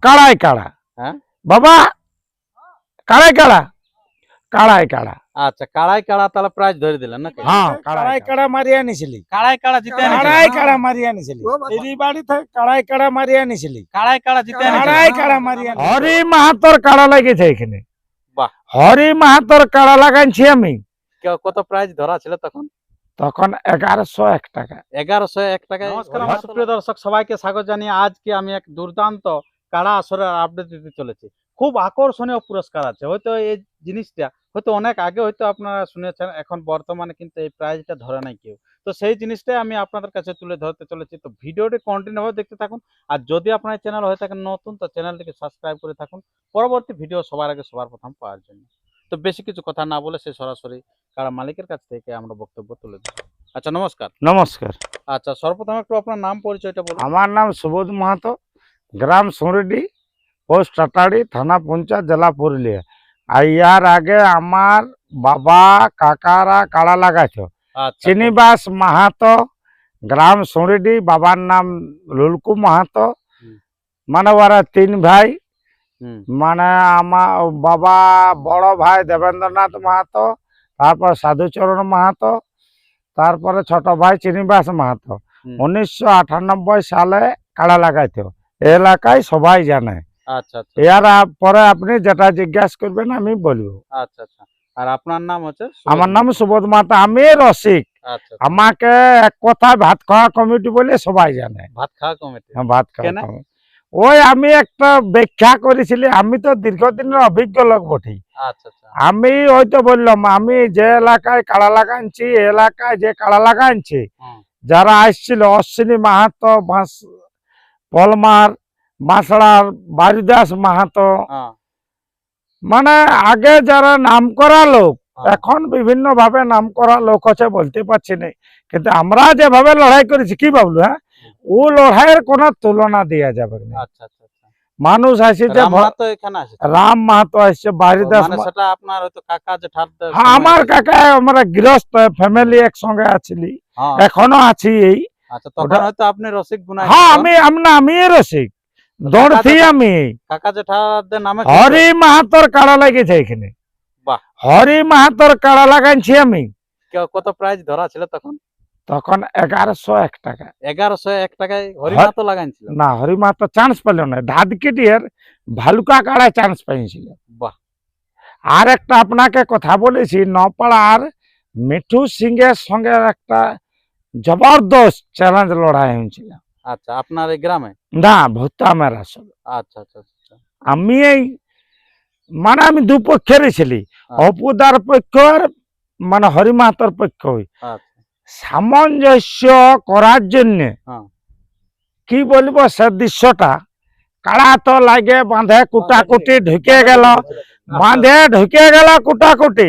কাড়াই কাড়া। হ্যাঁ বাবা কাড়াই কাড়া, কাড়াই কাড়া। আচ্ছা কাড়াই কাড়া তাহলে প্রাইজ ধরে দিলেন নাকি? হ্যাঁ কাড়াই কাড়া মারিয়া নিছিলি, কাড়াই কাড়া জিতে এনেছিলেন? কাড়াই কাড়া মারিয়া নিছিলি, এই বাড়ি থেকে কাড়াই কাড়া মারিয়া নিছিলি, কাড়াই কাড়া জিতে এনেছিলেন? কাড়াই কাড়া মারিয়া নিছিলি। হরি মাহাতর কাড়া লাগেছে এখানে। বাহ। হরি মাহাতর কাড়া লাগাইছি আমি। কত প্রাইজ ধরা ছিল তখন? তখন 1101 টাকা। 1101 টাকায়। নমস্কার আমার সুপ্রিয় দর্শক, সবাইকে স্বাগত জানিয়ে আজকে আমি এক দুর্দান্ত কাড়া আসরের আপডেট দিতে চলেছি। খুব আকর্ষণীয় পুরস্কার আছে। হয়তো এই জিনিসটা হয়তো অনেক আগে হয়তো আপনারা শুনেছেন, এখন বর্তমানে কিন্তু এই প্রাইজটা ধরে নাই কেউ। তো সেই জিনিসটাই আমি আপনাদের কাছে তুলে ধরতে চলেছি। তো ভিডিওটি কন্টিনিউ ভাবে দেখতে থাকুন। আর যদি আপনার চ্যানেল হয়ে থাকেন নতুন, তো চ্যানেলটিকে সাবস্ক্রাইব করে থাকুন পরবর্তী ভিডিও সবার আগে সবার প্রথম পাওয়ার জন্য। তো বেশি কিছু কথা না বলে সে সরাসরি কাড়া মালিকের কাছ থেকে আমরা বক্তব্য তুলে দেব। আচ্ছা নমস্কার। নমস্কার। আচ্ছা সর্বপ্রথম একটু আপনার নাম পরিচয়টা বলুন। আমার নাম সুবোধ মাহাতো, গ্রাম সুরিডি, পোস্ট টাটাড়ি, থানা পঞ্চায়েত, জেলা পুরুলিয়া। আর ইয়ার আগে আমার বাবা কাকারা কাড়া লাগাইছো। আচ্ছা চিনিবাস মাহাতো, গ্রাম সুরিডি, বাবার নাম লুলকু মাহাতো। হুম। মানে ওরা 3 ভাই। হুম মানে আমার বাবা বড় ভাই দেবেন্দ্রনাথ মাহাতো, তারপর সাধুচরণ মাহাতো, তারপরে ছোট ভাই চিনিবাস মাহাতো। হুম। 1998 সালে কাড়া লাগাইতো। এলাকায় সবাই জানে। আচ্ছা আচ্ছা এর পরে আপনি যেটা জিজ্ঞাসা করবেন আমি বলবো। আচ্ছা আচ্ছা। আর আপনার নাম হচ্ছে? আমার নাম সুবোধ মাহাতো, আমি রসিক। আচ্ছা আমাকে এক কথায় ভাত খাওয়া কমিটি বলে সবাই জানে। ভাত খাওয়া কমিটি। ভাত খাওয়া কেন? কমিটি ওই আমি একটা ব্যাখ্যা করেছিলি। আমি তো দীর্ঘদিনের অভিজ্ঞ লোক বটি। আচ্ছা আচ্ছা আমি হয়তো বললাম আমি যে এলাকায় কাড়া লাগাইছি, এলাকায় যে কাড়া লাগাইছি হুম। যারা আসছিল অশ্বিনী মাহাতো, পলমার, বাঁশড়ার বারিদাস মাহাতো, হ্যাঁ মানে আগে যারা নাম করা লোক, হ্যাঁ। এখন বিভিন্ন ভাবে নাম করা লোক আছে বলতে পারছি না, কিন্তু আমরা যেভাবে লড়াই করেছি কি ভাবলো, হ্যাঁ ও লড়াইয়ের কোনো তুলনা দেওয়া যাবে না। আচ্ছা আচ্ছা আচ্ছা। মানুষ আসছে, রাম মাহাতো এখানে আসে? রাম মাহাতো আসছে, বারিদাস মানে সেটা আপনার হয়তো কাকা জেঠার? হ্যাঁ আমার কাকা, আমরা গৃহস্থ ফ্যামিলি একসঙ্গে আছিলি, হ্যাঁ। এখনো আছি। এই আচ্ছা তখন হয়তো আপনি রসিক গুনাই? হ্যাঁ আমি রসিক দৌড়ছি। আমি কাকা জেঠাদের নামে? হরি মাহাতোর কাড়া লাগিয়েছে এখানে। বাহ। হরি মাহাতোর কাড়া লাগাইছি আমি। কত প্রাইজ ধরা ছিল তখন? তখন 1101 টাকা। 1101 টাকায় হরি হর- মাহাতো লাগাইছিল? না, হরি মাহাতো চান্স পেল না, ধাদকিটির ভালুকা কাড়ায় চান্স পেয়েছিল। বাহ। আর একটা আপনাকে কথা বলেছি, নপাড়ার মিঠু সিং এর সঙ্গে একটা জবরদস্ত চ্যালেঞ্জ লড়াই হয়েছিল। আচ্ছা আপনার এই গ্রামে? না, ভুতামের আসলে। আচ্ছা আচ্ছা আচ্ছা। আমি এই মানে আমি দুপক্ষেরই ছিলি, অপুদার পক্ষ আর মানে হরি মাহাতোর পক্ষ। আচ্ছা সামঞ্জস্য করার জন্য হ্যাঁ। কি বলবো, সে দৃশ্যটা কাড়া তো লাগে বাঁধে কুটাকুটি ঢুকে গেল, বাঁধে ঢুকে গেল কুটাকুটি,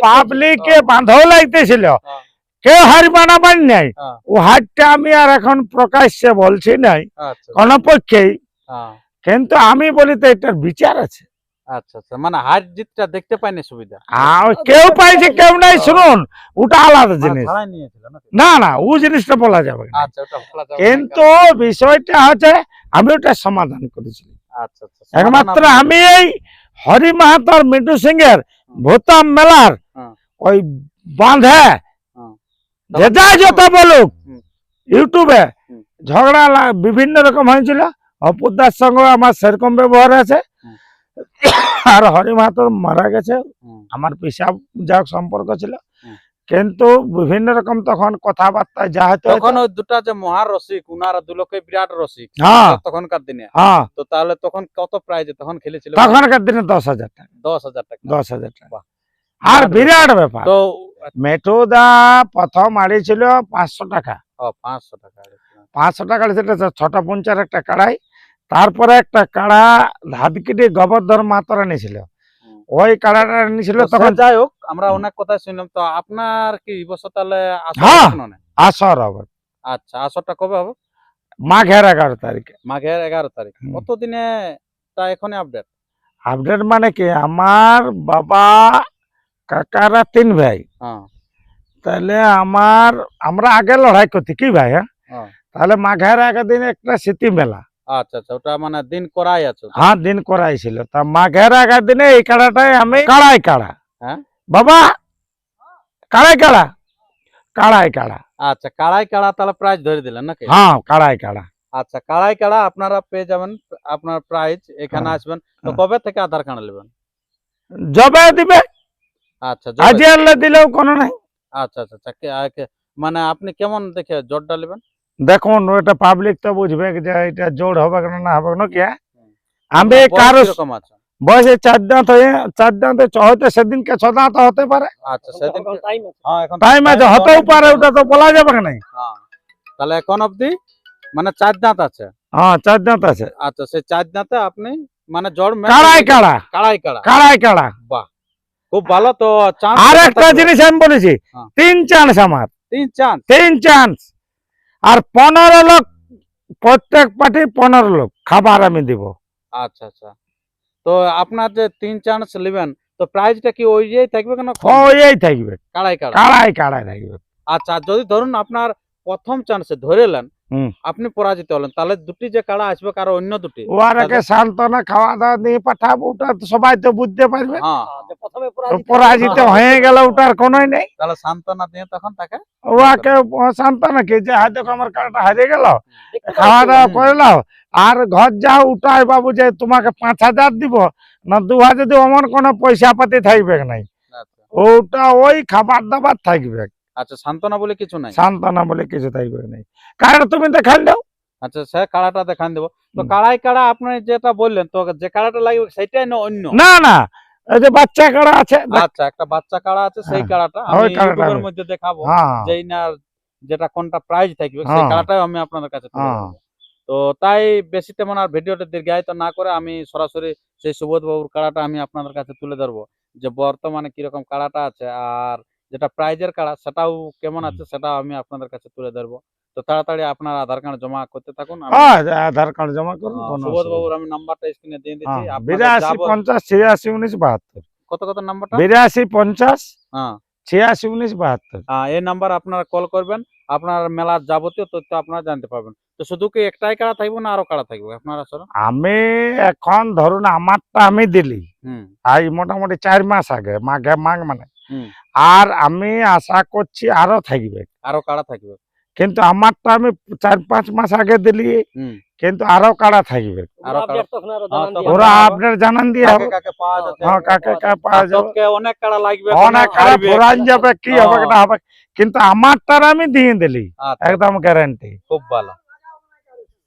পাবলিকে বাঁধও লাগতেছিল, হ্যাঁ। কেউ হার বানাবার নাই। হ্যাঁ। ও হারটা আমি আর এখন প্রকাশ্যে বলছি নাই আচ্ছা কোন পক্ষেই, হ্যাঁ। কিন্তু আমি বলি তো এটার বিচার আছে। আচ্ছা আচ্ছা, মানে হার জিতটা দেখতে পাইনি সুবিধা? আর কেউ পাইছে কেউ নাই, শুনুন ওটা আলাদা জিনিস। ভাড়ায় নিয়েছিল নাকি? না না, ও জিনিসটা বলা যাবে না। আচ্ছা ওটা বলা যাবে না। কিন্তু বিষয়টা হচ্ছে আমি ওটা সমাধান করেছি। আচ্ছা আচ্ছা। একমাত্র আমি এই হরি মাহাতোর মিঠু সিং এর ভূতাম মেলার হ্যাঁ। ওই বাঁধে হ্যাঁ। যে যা যত বলুক হুম। ইউটিউবে হুম। ঝগড়া বিভিন্ন রকম হয়েছিল। অপুদার সঙ্গে আমার সেরকম ব্যবহার আছে। হুম। আর হরি মাহাতো মারা গেছে, হুম। আমার পিসাব যা সম্পর্ক ছিল, হুম। কিন্তু বিভিন্ন রকম তখন কথাবার্তা যা হতো। তখন ওই দুটা যে মহার রসিক, উনারা দুলোকে বিরাট রসিক হ্যাঁ তখনকার দিনে। হ্যাঁ, তো তাহলে তখন কত প্রাইজে তখন খেলেছিল? তখনকার দিনে 10,000 টাকা। 10,000 টাকা। 10,000 টাকা। বাহ। আর বিরাট ব্যাপার। তো মেঠুদা প্রথম আড়িয়েছিল 500 টাকা। 500 টাকা। 500 টাকা সেটা ছোট পঞ্চার একটা কাড়াই। তারপরে একটা কাড়া ধাদকিটি গোবর্ধন মাতরা নিয়েছিল, ওই কাড়াটা নিয়েছিল তখন। যাই হোক, আমরা অনেক কথা শুনলাম। তো আপনার কি এই বছর তাহলে হ্যাঁ। আসর না? আসর হবে। আচ্ছা আসরটা কবে হবে? মাঘের 11 তারিখে। মাঘের 11 তারিখ। কত দিনে তা এখন আপডেট? আপডেট মানে কি, আমার বাবা কাকারা 3 ভাই, হ্যাঁ তাহলে আমরা আগে লড়াই করছি কি ভাই, হ্যাঁ তাহলে মাঘের 1 দিন একটা স্মৃতি মেলা। আচ্ছা আচ্ছা, ওটা মানে দিন করাই আছে ওটা। হ্যাঁ দিন করাইছিল। তা মাঘের আগের দিনে এই কাড়াটাই আমি কাড়াই কাড়া হ্যাঁ বাবা কাড়াই কাড়া কাড়াই কাড়া আচ্ছা, কাড়াই কাড়া তাহলে প্রাইজ ধরে দিলেন নাকি? হ্যাঁ কাড়াই কাড়া। আচ্ছা, কাড়াই কাড়া আপনারা পেয়ে যাবেন আপনার প্রাইজ। এখানে হ্যাঁ, আসবেন তো হ্যাঁ। কবে থেকে আধার কার্ড নেবেন? জবে দিবে আচ্ছা আজ আনলে দিলেও কোনো নাই। আচ্ছা আচ্ছা আচ্ছা, মানে আপনি কেমন দেখে জোরটা নেবেন? দেখুন ওটা পাবলিক তো বুঝবে যে এটা জোর হবে না হবে নাকি। আমি বয়স কারো কিরকম আছে? বয়সে 4 দাঁত হয়ে 4 দাঁতে হয়তো সেদিনকে 6 দাঁত হতে পারে, আচ্ছা, সেদিন হ্যাঁ এখন টাইম আছে, হতেও পারে, ওটা তো বলা যাবে না। হ্যাঁ, তাহলে এখন অবধি মানে 4 দাঁত আছে। হ্যাঁ 4 দাঁত আছে। আচ্ছা, সেই 4 দাঁতে আপনি মানে জোর কাড়াই কাড়া কাড়াই কাড়া। কাড়াই কাড়া। বাহ, খুব ভালো। তো চান্স আর একটা জিনিস আমি বলেছি, হ্যাঁ। 3 চান্স আমার, 3 চান্স। 3 চান্স। আর 15 লোক, প্রত্যেক পার্টি 15 লোক খাবার আমি দিব। আচ্ছা আচ্ছা, তো আপনার যে 3 চান্স নেবেন তো প্রাইজটা কি ওই যে থাকবে কেন? ওই থাকবে কাড়াই কাড়া। কাড়াই কাড়াই থাকবে। আচ্ছা, যদি ধরুন আপনার প্রথম চান্সে ধরেলেন হুম। আপনি পরাজিত হলেন, তাহলে দুটি যে কাড়া আসবে কারো অন্য দুটি ওরাকে সান্ত্বনা খাওয়া দাওয়া দিয়ে পাঠাবো, ওটা তো সবাই তো বুঝতে পারবে। হ্যাঁ, তো পরাজিত হয়ে গেল ওটার কোনোই নেই। তাহলে সান্ত্বনা দিয়ে তখন তাকে ওকে সান্ত্বনা কি যে হায় দেখো আমার কাড়াটা হারিয়ে গেল, খাওয়া দাওয়া করে নাও আর ঘর যাও, উঠাই বাবু যে তোমাকে 5,000 দিব না 2,000 দিব, এমন কোনো পয়সা পাতি থাকবে নাই। আচ্ছা ওটা ওই খাবার দাবার থাকবে, আচ্ছা, সান্ত্বনা বলে কিছু নাই। সান্ত্বনা বলে কিছু থাকবে নাই। কারণ তুমি দেখাই দাও। আচ্ছা, সে কাড়াটা দেখান দেবো। তো হুম। কাড়াই কাড়া আপনি যেটা বললেন, তো যে কাড়াটা লাগবে সেটাই না অন্য? না না, এই যে বাচ্চা কাড়া আছে আচ্ছা, একটা বাচ্চা কাড়া আছে, সেই হ্যাঁ, কাড়াটা ওই আমি কাড়াটা ইউটিউবের আমি- মধ্যে দেখাবো, হ্যাঁ যেই না যেটা কোনটা প্রাইজ থাকবে সেই হ্যাঁ। কাড়াটাও আমি আপনাদের কাছে তুলে হ্যাঁ। ধরবো। তো তাই বেশি তেমন আর ভিডিওটা দীর্ঘায়িত না করে আমি সরাসরি সেই সুবোধ বাবুর কাড়াটা আমি আপনাদের কাছে তুলে ধরবো, যে বর্তমানে কিরকম কাড়াটা আছে আর যেটা প্রাইজের কাড়া সেটাও কেমন আছে সেটাও আমি আপনাদের কাছে তুলে ধরবো। তো তাড়াতাড়ি আপনার আধার কার্ড জমা করতে থাকুন। আমি হ্যাঁ, আধার কার্ড জমা করুন, কোনো সুবোধ অসুবিধা বাবুর আমি নাম্বারটা স্ক্রিনে দিয়ে দিচ্ছি। নেই। আপনাদের 82 যাব 50 86 19 72। কত কত নাম্বারটা? 82 50 হ্যাঁ 86 19 72। এই নাম্বার আপনারা কল করবেন, আপনার মেলার যাবতীয় তথ্য আপনারা জানতে পারবেন। তো শুধু কি একটাই কাড়া থাকবে না আরো কাড়া থাকবে আপনার আসলে? আমি এখন ধরুন আমারটা আমি দিলি হুম আজ মোটামুটি 4 মাস আগে, মাঘ মানে। হুম, আর আমি আশা করছি আরো থাকবে, আরো কাড়া থাকবে। কিন্তু আমারটা আমি 4-5 মাস আগে দিলি, হুম, কিন্তু আরো কাড়া থাকবে। আরো কাড়া। হ্যাঁ, তখন ওরা আরো আপনার জানান দিয়ে কাকে হবে। কাকে পাওয়া যাচ্ছে। হ্যাঁ কাকে কাকে পাওয়া যাবে, আজকে অনেক কাড়া লাগবে, অনেক কাড়া হারবে। ফোরান যাবে, কি হবে হ্যাঁ। না হবে, কিন্তু আমারটার আমি দিয়ে দিলি আচ্ছা, একদম গ্যারান্টি। খুব ভালো।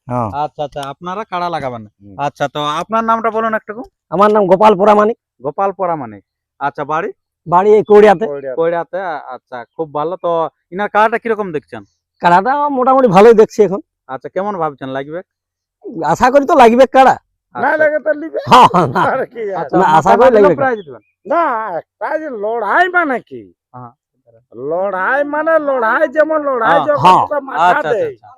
হ্যাঁ আচ্ছা আচ্ছা, আপনারা কাড়া লাগাবেন। হুম। আচ্ছা, তো আপনার নামটা বলুন একটু। আমার নাম গোপাল পোড়ামানিক, গোপাল পরামানিক। আচ্ছা, বাড়ি বাড়ি এই কৌড়িয়াতে। কইরাতে। আচ্ছা, খুব ভালো। তো ইনার কাড়াটা কিরকম দেখছেন? কাড়াটা মোটামুটি ভালোই দেখছি এখন, আচ্ছা, কেমন ভাবছেন লাগবে? আশা করি তো লাগবে কাড়া। না আচ্ছা, লাগে তো নিবে। হ্যাঁ, না, আর কি আছে? আচ্ছা, না, আশা মাথা করি মারলেও লাগবে। প্রাইজ দিবেন। না একটা যে লড়াই মানে কি, হ্যাঁ। লড়াই মানে লড়াই, যেমন লড়াই হ্যাঁ, যখন হ্যাঁ। ওটা মাথা আচ্ছা দেয়, আচ্ছা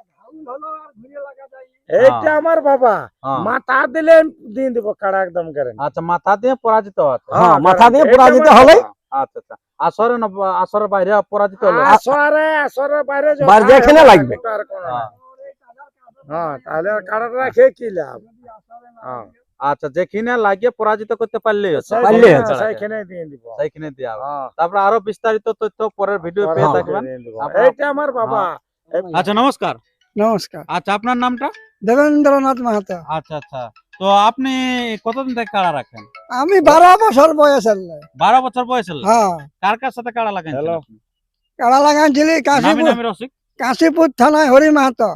এইটা আমার বাবা হ্যাঁ। মাথা দিলে দিয়ে দিব কাড়া একদম গ্যারান্টি। আচ্ছা, মাথা দিয়ে পরাজিত আছে। হ্যাঁ, মাথা দিয়ে এটা পরাজিত আমার হলে বাবা। আচ্ছা আচ্ছা, আসরে না আসরের বাইরে পরাজিত হলো? আসরে বাইরে বাইরে যথাই যেখানে হবে, লাগবে। ওটার কোনো হ্যাঁ। নাই। হ্যাঁ তাহলে আর কাড়াটা রাখে কি লাভ। হ্যাঁ আচ্ছা, যেখানে লাগিয়ে পরাজিত করতে পারলেই হচ্ছে। পারলে সেইখানে- হচ্ছে। সেইখানে দিয়ে দিব। সেইখানে দেওয়া হবে। হ্যাঁ, তারপরে আরো বিস্তারিত তথ্য পরের ভিডিও পেয়ে পরে থাকবেন। দিয়ে দিব। আপনার- এইটা আমার বাবা। আচ্ছা, নমস্কার। নমস্কার, আচ্ছা, আপনার নামটা? দেবেন্দ্রনাথ মাহাতো। আচ্ছা আচ্ছা, তো আপনি কতদিন থেকে কাড়া রাখেন? আমি 12 বছর বয়সের লোক। 12 বছর বয়স হলো। হ্যাঁ, কার কার সাথে কাড়া লাগাইছেন হ্যালো। আপনি? কাড়া লাগাইছিলি নামি নামি রসিক। কাশীপুর থানায় হরি মাহাতো,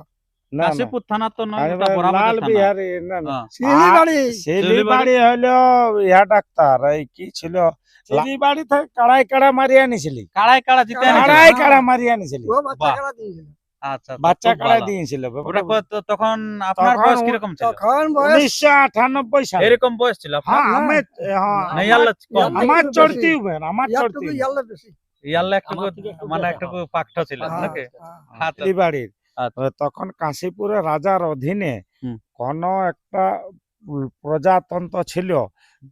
না, না। কাশীপুর থানা তো নয়, আমি ওটা বরাবর লাল থানা। বিহারি, না না। হ্যাঁ। শিলিবাড়ি। শিলিবাড়ি হলো ইহা ডাক্তার, এই কি ছিল, শিলিবাড়ি থেকে কাড়াই কাড়া মারি আনিছিলি, কাড়াই কাড়া জিতে এনেছেন? কাড়াই কাড়া মারি আনিছিলি, ও বাচ্চা বাহ। কাড়া দিয়েছিল। আচ্ছা আচ্ছা, বাচ্চা খুব কাড়াই ভালো। দিয়েছিল। ওটা তখন আপনার তখন বয়স কিরকম ছিল? তখন বয়স 1998 সালে। এরকম বয়স ছিল আপনার? হ্যাঁ আমি, হ্যাঁ না, ইয়াল্লা কম। আমার একটু চড়তি বেশি। হবে, আমার ইয়ার চড়তি টুকু হবে। ইয়াল্লা বেশি। ইয়াল্লা একটু আমার থেকে একটু মানে বেশি একটু পাকটা ছিল হ্যাঁ, নাকি? হ্যাঁ। আচ্ছা শিলিবাড়ির আচ্ছা। তখন কাশীপুরে রাজার অধীনে হুম। কোন একটা প্রজাতন্ত্র ছিল,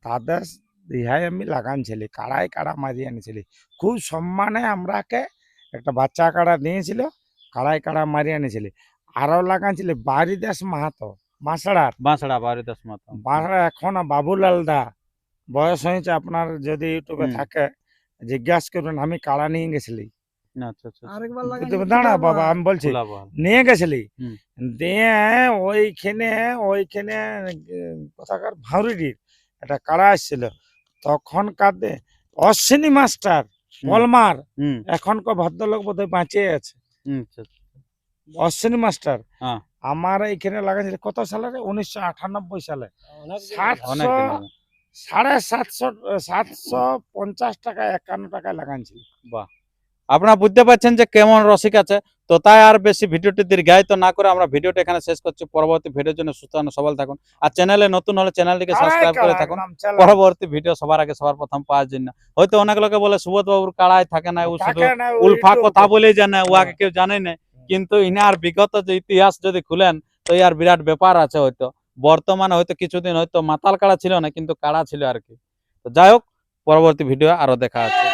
তাদের ইহাই আমি লাগানছিলি, কাড়াই কাড়া মারি আনিছিলি। খুব সম্মানে আমরাকে একটা বাচ্চা কাড়া দিয়েছিল, কাড়াই কাড়া মারি আনিছিলি। আরো লাগানছিলি বারিদাস মাহাতো, বাঁশড়ার বাঁশড়া বাড়িদাস মাতা। বাঁশড়া এখন বাবুলাল দা বয়স হয়েছে আপনার, যদি ইউটিউবে হুম। থাকে জিজ্ঞাসা করবেন, আমি কাড়া নিয়ে গেছিলি। আচ্ছা আচ্ছা কিন্তু দাঁড়া বাবা, আমি বলছি খোলাবহাল। নিয়ে গেছিলি, হুম। দিয়ে ওইখানে কোথাকার ভাউরিডির একটা কাড়া আসছিল তখনকার অশ্বিনী মাস্টার পলমার, হুম এখনকার ভদ্রলোক বোধহয় বাঁচিয়ে আছে, আচ্ছা আচ্ছা। অশ্বিনী মাস্টার হ্যাঁ। আমার এইখানে লাগাইছিল কত সালে রে? 1998 সালে। অনেক 700 দিন আগে। 750 টাকা 51 টাকায় লাগাইছিল। বাহ, আপনারা বুঝতে পারছেন যে কেমন রসিক আছে। তো তাই আর বেশি ভিডিওটি দীর্ঘায়িত না করে আমরা ভিডিওটা এখানে শেষ করছি। পরবর্তী ভিডিওর জন্য সুস্থ সবল থাকুন, আর চ্যানেলে নতুন হলে চ্যানেলটিকে সাবস্ক্রাইব করে থাকুন পরবর্তী ভিডিও সবার আগে সবার প্রথম পাওয়ার জন্য। হয়তো অনেক লোকে বলে সুবোধ বাবুর কাড়ায় থাকে না, ও শুধু উলফা কথা বলেই জানে, ওয়াকে কেউ জানে না। কিন্তু ইনার বিগত যে ইতিহাস যদি খুলেন তো ইয়ার বিরাট ব্যাপার আছে। হয়তো বর্তমানে হয়তো কিছুদিন হয়তো মাতাল কাড়া ছিল না, কিন্তু কাড়া ছিল আর কি। তো যাই হোক, পরবর্তী ভিডিও আরো দেখা আছে।